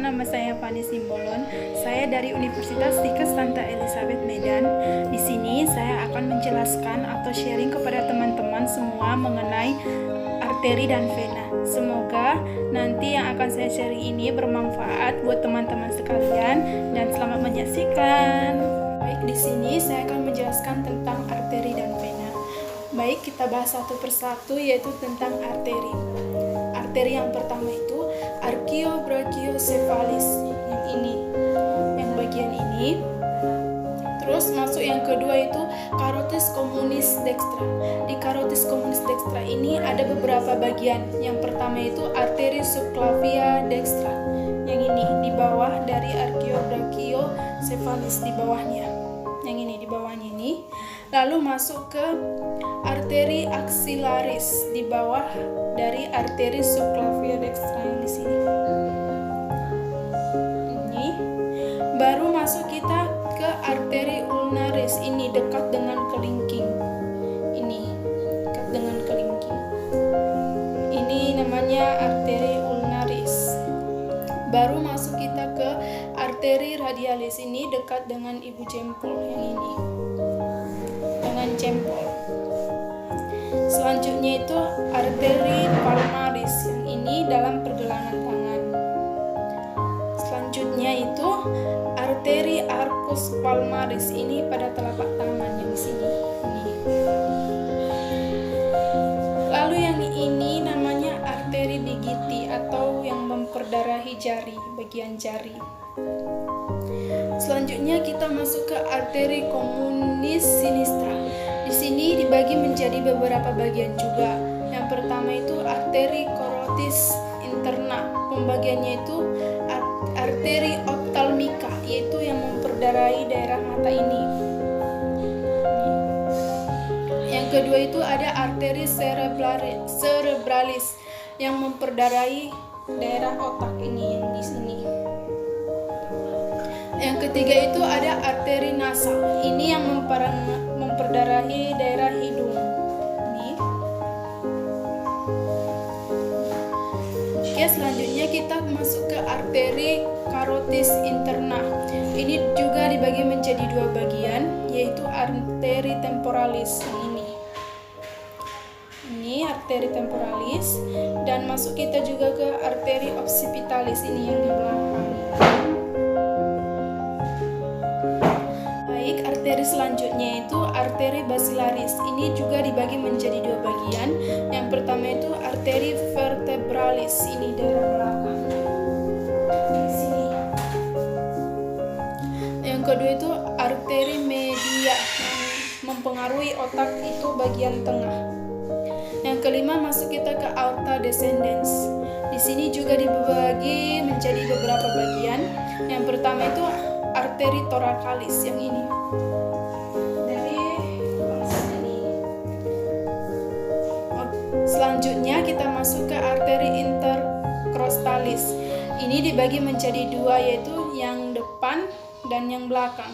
nama saya Fani Simbolon. Saya dari Universitas Dikes Santa Elizabeth Medan. Di sini saya akan menjelaskan atau sharing kepada teman-teman semua mengenai arteri dan vena. Semoga nanti yang akan saya sharing ini bermanfaat buat teman-teman sekalian dan selamat menyaksikan. Baik, di sini saya akan menjelaskan tentang arteri dan vena. Baik, kita bahas satu persatu yaitu tentang arteri. Arteri yang pertama itu archiobrachiocephalis, yang ini, yang bagian ini. Terus masuk yang kedua itu carotis communis dextra. Di carotis communis dextra ini ada beberapa bagian. Yang pertama itu arteri subclavia dextra, yang ini di bawah dari archiobrachiocephalis, di bawahnya. Yang ini di bawahnya ini. Lalu masuk ke arteri axillaris di bawah dari arteri subclavia dextra yang di sini. Ini baru masuk kita ke arteri ulnaris, ini dekat dengan kelingking. Ini dekat dengan kelingking. Ini namanya arteri ulnaris. Baru masuk kita ke arteri radialis, ini dekat dengan ibu jempol yang ini. Dengan jempol. Selanjutnya itu arteri palmaris, yang ini dalam pergelangan tangan. Selanjutnya itu arteri arcus palmaris, ini pada telapak tangan yang di sini. Ini. Lalu yang ini namanya arteri digiti atau yang memperdarahi jari, bagian jari. Selanjutnya kita masuk ke arteri communis sinistra. Di sini dibagi menjadi beberapa bagian juga. Yang pertama itu arteri corotis interna. Pembagiannya itu arteri ophthalmica, yaitu yang memperdarahi daerah mata ini. Yang kedua itu ada arteri cerebralis yang memperdarahi daerah otak ini yang di sini. Yang ketiga itu ada arteri nasal. Ini yang memperdarahi daerah hidung. Ini. Oke, selanjutnya kita masuk ke arteri carotis interna. Ini juga dibagi menjadi dua bagian, yaitu arteri temporalis yang ini. Ini arteri temporalis, dan masuk kita juga ke arteri occipitalis, ini yang di belakang. Arteri selanjutnya itu arteri basilaris. Ini juga dibagi menjadi dua bagian. Yang pertama itu arteri vertebralis, ini daerah belakang. Di sini. Yang kedua itu arteri media yang mempengaruhi otak, itu bagian tengah. Yang kelima masuk kita ke aorta descendens. Di sini juga dibagi menjadi beberapa bagian. Yang pertama itu arteri thoracalis yang ini. Selanjutnya kita masuk ke arteri intercrostalis. Ini dibagi menjadi dua, yaitu yang depan dan yang belakang.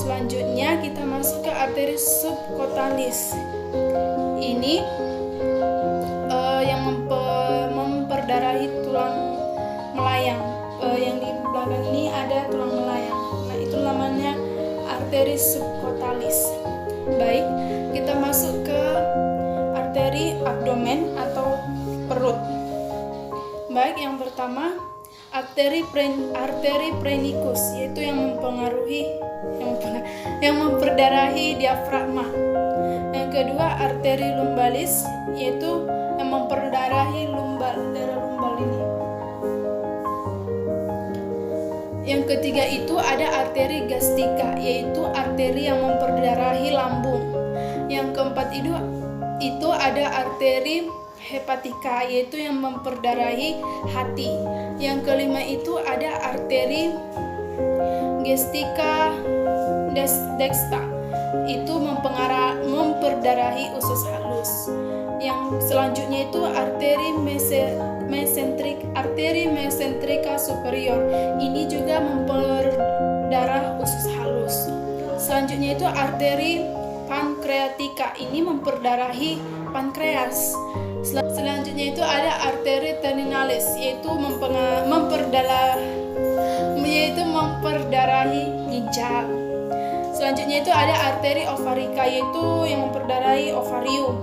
Selanjutnya kita masuk ke arteri subcutaneous. Ini yang memperdarahi tulang melayang. Yang di belakang ini ada tulang melayang. Nah, itu namanya arteri subcutaneous. Baik, kita masuk ke arteri abdomen atau perut. Baik, yang pertama arteri phrenicus, yaitu yang memperdarahi diafragma. Yang kedua arteri lumbalis, yaitu yang memperdarahi daerah lumbal ini. Yang ketiga itu ada arteri gastrica, yaitu arteri yang memperdarahi lambung. Yang keempat itu ada arteri hepatika, yaitu yang memperdarahi hati. Yang kelima itu ada arteri gestica dextra, itu memperdarahi usus halus. Yang selanjutnya itu arteri mesentrika superior, ini juga memperdarah usus halus. Selanjutnya itu arteri pankreatika, ini memperdarahi pankreas. Selanjutnya itu ada arteri terminalis, yaitu memperdarahi ginjal. Selanjutnya itu ada arteri ovarika, yaitu yang memperdarahi ovarium.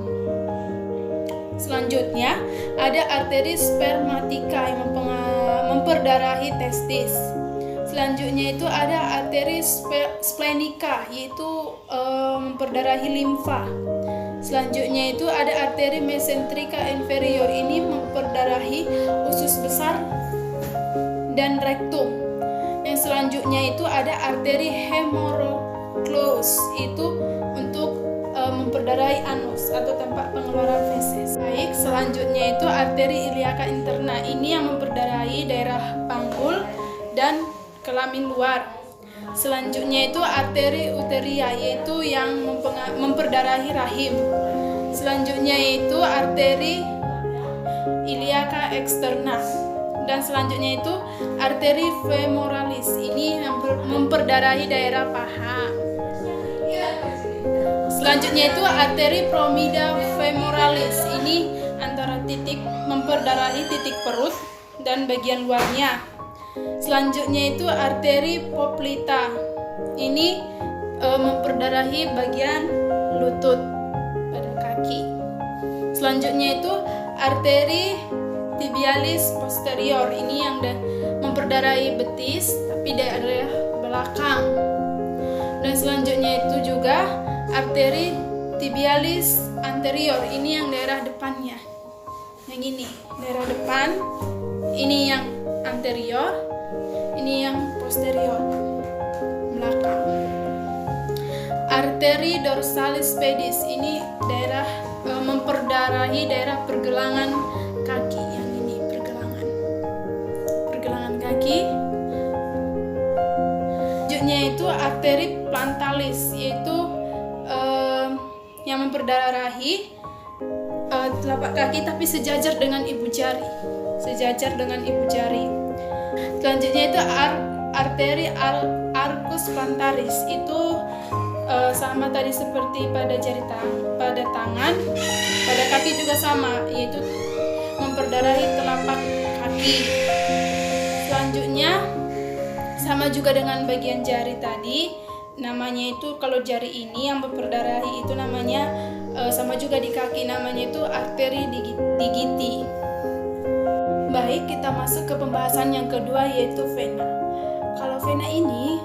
Selanjutnya ada arteri spermatika yang memperdarahi testis. Selanjutnya itu ada arteri splenica, yaitu memperdarahi limfa. Selanjutnya itu ada arteri mesenterika inferior, ini memperdarahi usus besar dan rektum. Yang selanjutnya itu ada arteri hemorrhoides, itu untuk memperdarahi anus atau tempat pengeluaran feses. Baik, selanjutnya itu arteri iliaca interna, ini yang memperdarahi daerah panggul dan kelamin luar. Selanjutnya itu arteri uteria, yaitu yang memperdarahi rahim. Selanjutnya itu arteri iliaca externa. Dan selanjutnya itu arteri femoralis, ini yang memperdarahi daerah paha. Selanjutnya itu arteri promida femoralis, ini antara titik memperdarahi titik perut dan bagian luarnya. Selanjutnya itu arteri poplita, ini memperdarahi bagian lutut pada kaki. Selanjutnya itu arteri tibialis posterior, ini yang memperdarahi betis tapi daerah belakang. Dan selanjutnya itu juga arteri tibialis anterior, ini yang daerah depannya. Yang ini daerah depan, ini yang anterior, ini yang posterior belakang. Arteri dorsalis pedis, ini daerah memperdarahi daerah pergelangan kaki. Yang ini pergelangan kaki. Selanjutnya itu arteri plantalis, yaitu yang memperdarahi telapak kaki tapi sejajar dengan ibu jari. Selanjutnya itu arteri arcus plantaris, itu sama tadi seperti pada pada tangan, pada kaki juga sama, yaitu memperdarahi telapak kaki. Selanjutnya sama juga dengan bagian jari tadi, namanya itu kalau jari ini yang memperdarahi itu namanya sama juga di kaki, namanya itu arteri digiti. Baik, kita masuk ke pembahasan yang kedua, yaitu vena. Kalau vena ini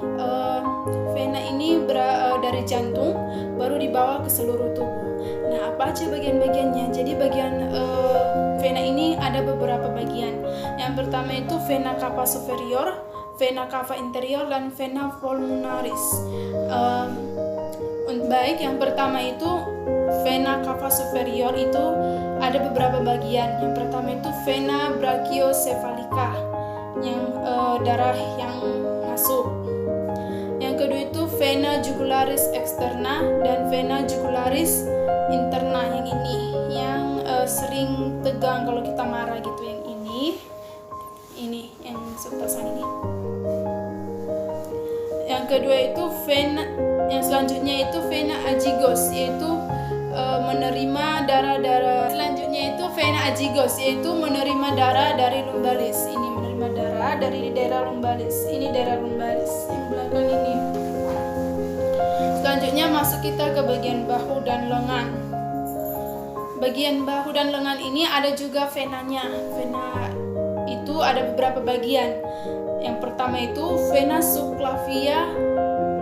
dari jantung baru dibawa ke seluruh tubuh. Nah, apa aja bagian-bagiannya? Jadi bagian vena ini ada beberapa bagian. Yang pertama itu vena cava superior, vena cava inferior, dan vena pulmonaris. Baik, yang pertama itu vena cava superior itu ada beberapa bagian. Yang pertama itu vena brachiocephalica, yang darah yang masuk. Yang kedua itu vena jugularis externa dan vena jugularis interna, yang ini yang sering tegang kalau kita marah gitu. Yang ini yang sepasang ini. Yang kedua itu yang selanjutnya itu vena azygos, yaitu menerima darah-darah. Selanjutnya itu vena azygos, yaitu menerima darah dari lumbalis. Ini menerima darah dari daerah lumbalis. Ini daerah lumbalis yang belakang ini. Selanjutnya masuk kita ke bagian bahu dan lengan. Bagian bahu dan lengan ini ada juga venanya. Vena itu ada beberapa bagian. Yang pertama itu vena subclavia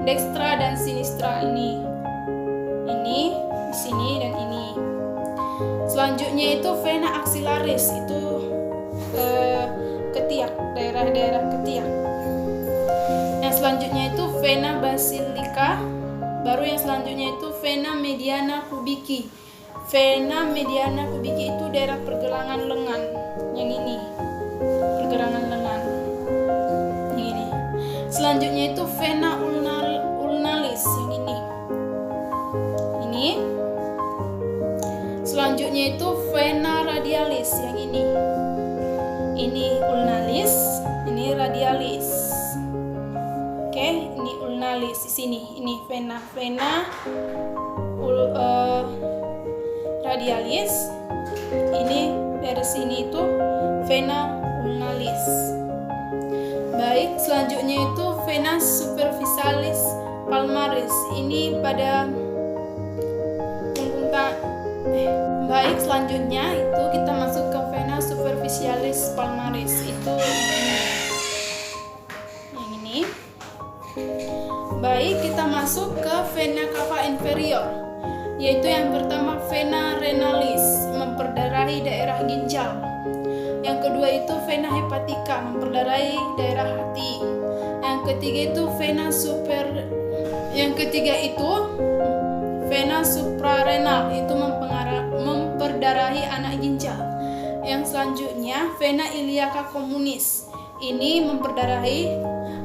dextra dan sinistra, ini di sini dan ini. Selanjutnya itu vena axillaris, itu ketiak, daerah-daerah ketiak. Yang selanjutnya itu vena basilica. Baru yang selanjutnya itu vena mediana pubici. Vena mediana pubici itu daerah pergelangan lengan. Yang ini pergelangan lengan. Yang ini. Selanjutnya itu vena ulnalis, yang ini. Selanjutnya itu vena radialis, yang ini. Ini ulnalis, ini radialis. Oke, ini ulnalis di sini. Ini vena radialis. Ini sini itu vena ulnaris. Baik, selanjutnya itu vena superficialis palmaris. Ini pada punggung Baik, selanjutnya itu kita masuk ke vena superficialis palmaris. Itu yang ini. Baik, kita masuk ke vena cava inferior, yaitu yang pertama vena renalis, memperdarahi daerah ginjal. Yang kedua itu vena hepatica, memperdarahi daerah hati. Yang ketiga itu vena suprarenal, itu memperdarahi anak ginjal. Yang selanjutnya vena iliaca communis, ini memperdarahi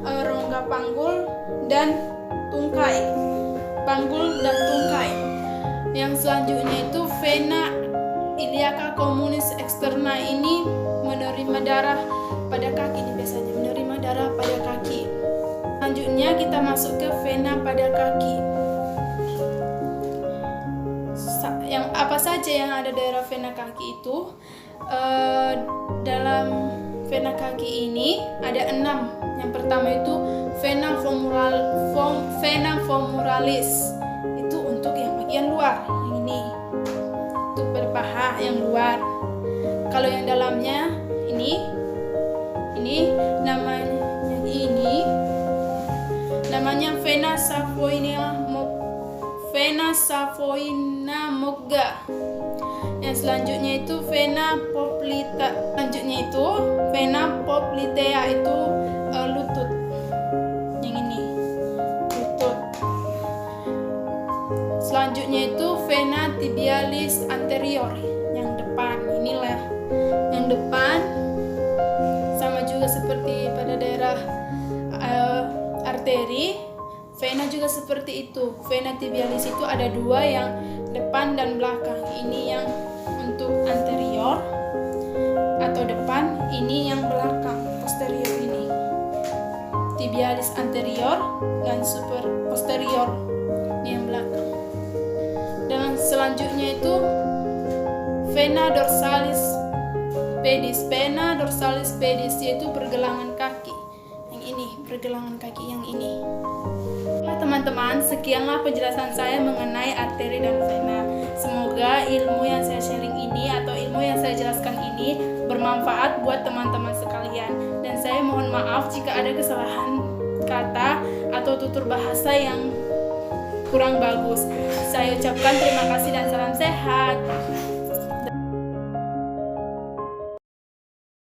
rongga panggul dan tungkai. Yang selanjutnya itu vena iliaca communis externa, ini menerima darah pada kaki. Ini biasanya menerima darah pada kaki. Selanjutnya kita masuk ke vena pada kaki. Yang apa saja yang ada daerah vena kaki itu? Dalam vena kaki ini ada 6. Yang pertama itu vena femoralis, itu untuk yang bagian luar. Yang ini untuk berpaha yang luar. Kalau yang dalamnya ini namanya vena savoina mogga. Yang selanjutnya itu vena poplitea, itu lutut. Yang ini lutut. Selanjutnya itu vena tibialis anterior, yang depan. Inilah yang depan, sama juga seperti pada daerah arteri. Vena juga seperti itu. Vena tibialis itu ada 2, yang depan dan belakang. Ini yang untuk anterior atau depan, ini yang belakang, posterior. Ini tibialis anterior dan super posterior, ini yang belakang. Dan selanjutnya itu vena dorsalis pedis. Vena dorsalis pedis yaitu pergelangan kaki. Yang ini, pergelangan kaki yang ini. Teman-teman, sekianlah penjelasan saya mengenai arteri dan vena. Semoga ilmu yang saya sharing ini atau ilmu yang saya jelaskan ini bermanfaat buat teman-teman sekalian. Dan saya mohon maaf jika ada kesalahan kata atau tutur bahasa yang kurang bagus. Saya ucapkan terima kasih dan salam sehat.